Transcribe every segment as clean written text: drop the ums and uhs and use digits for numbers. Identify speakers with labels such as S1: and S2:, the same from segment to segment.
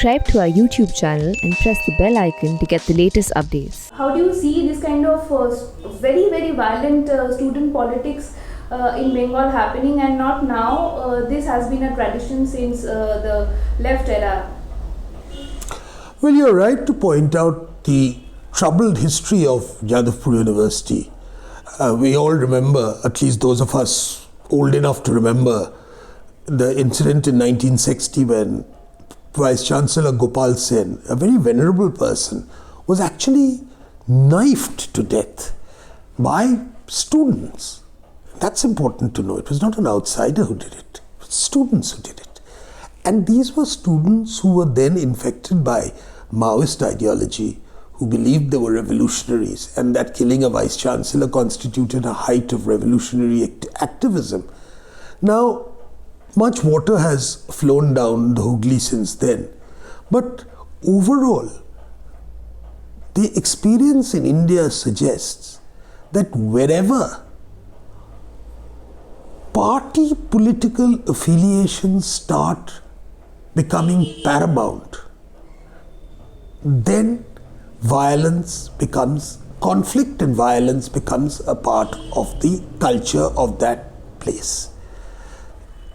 S1: subscribe to our YouTube channel and press the bell icon to get the latest updates.
S2: How do you see this kind of very, very violent student politics in Bengal happening, and not now? This has been a tradition since the left era.
S3: Well, you're right to point out the troubled history of Jadavpur University. We all remember, at least those of us old enough to remember, the incident in 1960 when Vice-chancellor Gopal Sen, a very venerable person, was actually knifed to death by students. That's important to know. It was not an outsider who did it. It was students who did it. And these were students who were then infected by Maoist ideology, who believed they were revolutionaries, and that killing a vice-chancellor constituted a height of revolutionary activism. Now, much water has flown down the Hooghly since then, but overall, the experience in India suggests that wherever party political affiliations start becoming paramount, then violence becomes, conflict and violence becomes a part of the culture of that place.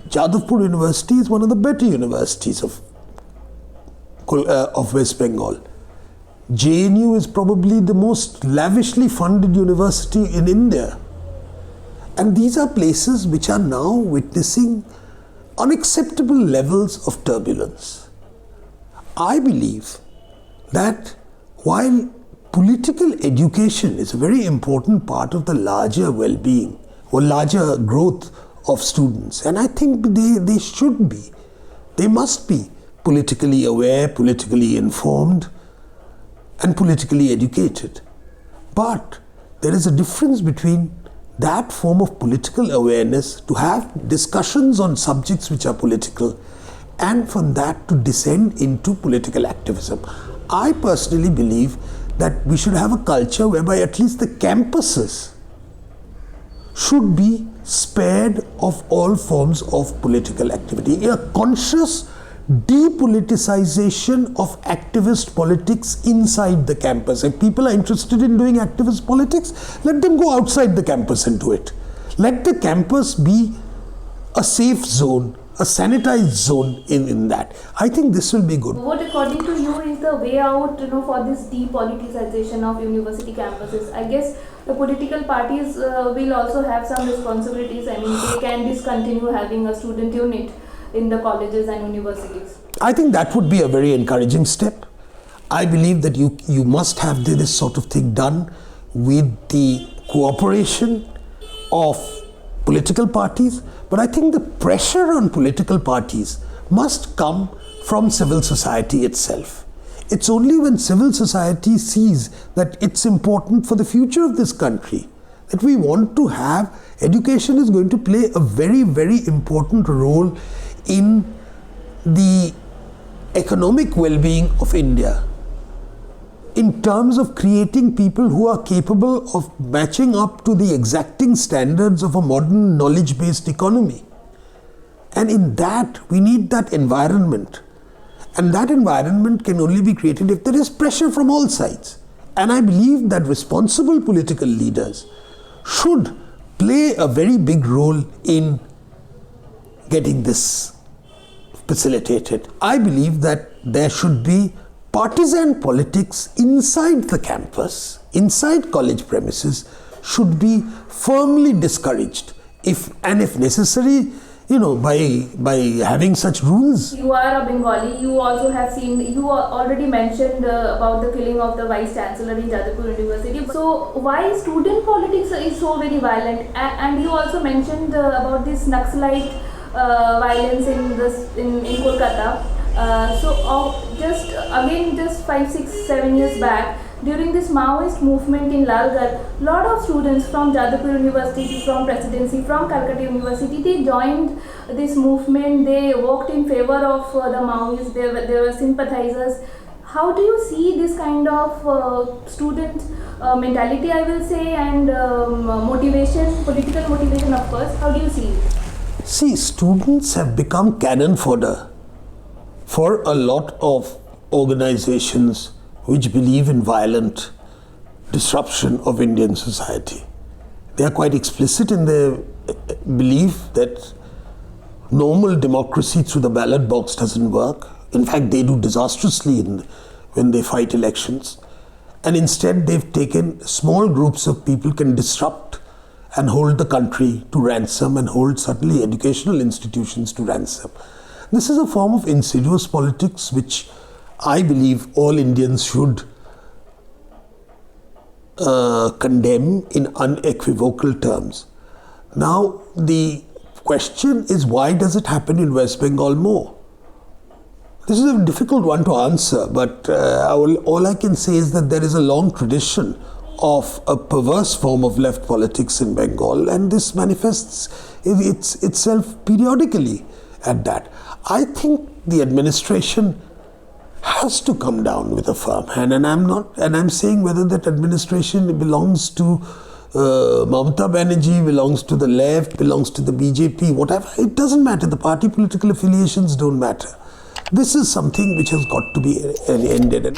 S3: Jadavpur University is one of the better universities of West Bengal. JNU is probably the most lavishly funded university in India. And these are places which are now witnessing unacceptable levels of turbulence. I believe that while political education is a very important part of the larger well-being or larger growth of students, and I think they should be, they must be politically aware, politically informed, and politically educated. But there is a difference between that form of political awareness, to have discussions on subjects which are political, and from that to descend into political activism. I personally believe that we should have a culture whereby at least the campuses should be spared of all forms of political activity. A conscious depoliticization of activist politics inside the campus. If people are interested in doing activist politics, let them go outside the campus and do it. Let the campus be a safe zone, a sanitized zone in that. I think this will be good.
S2: What, according to you, is the way out, for this depoliticization of university campuses? I guess the political parties will also have some responsibilities. I mean, they can discontinue having a student unit in the colleges and universities.
S3: I think that would be a very encouraging step. I believe that you must have this sort of thing done with the cooperation of political parties, but I think the pressure on political parties must come from civil society itself. It's only when civil society sees that it's important for the future of this country, that we want to have, education is going to play a very, very important role in the economic well-being of India, in terms of creating people who are capable of matching up to the exacting standards of a modern knowledge-based economy. And in that, we need that environment. And that environment can only be created if there is pressure from all sides. And I believe that responsible political leaders should play a very big role in getting this facilitated. I believe that there should be partisan politics inside the campus, inside college premises, should be firmly discouraged, if necessary, by having such rules.
S2: You are a Bengali. You also have seen, you already mentioned about the killing of the vice-chancellor in Jadavpur University. So why student politics is so very violent? And you also mentioned about this Naxalite violence in Kolkata. Just 5, 6, 7 years back, during this Maoist movement in Lalgarh, lot of students from Jadavpur University, from Presidency, from Kolkata University, they joined this movement. They walked in favor of the Maoists. They were sympathizers. How do you see this kind of student mentality, I will say, and motivation, political motivation, of course? How do you see it?
S3: See, students have become cannon fodder for a lot of organizations which believe in violent disruption of Indian society. They are quite explicit in their belief that normal democracy through the ballot box doesn't work. In fact, they do disastrously when they fight elections. And instead, they've taken small groups of people can disrupt and hold the country to ransom and hold certainly educational institutions to ransom. This is a form of insidious politics which I believe all Indians should condemn in unequivocal terms. Now, the question is, why does it happen in West Bengal more? This is a difficult one to answer, but all I can say is that there is a long tradition of a perverse form of left politics in Bengal, and this manifests itself periodically at that. I think the administration has to come down with a firm hand, and I'm saying whether that administration belongs to Mamata Banerjee, belongs to the left, belongs to the BJP, whatever, it doesn't matter. The party political affiliations don't matter. This is something which has got to be ended.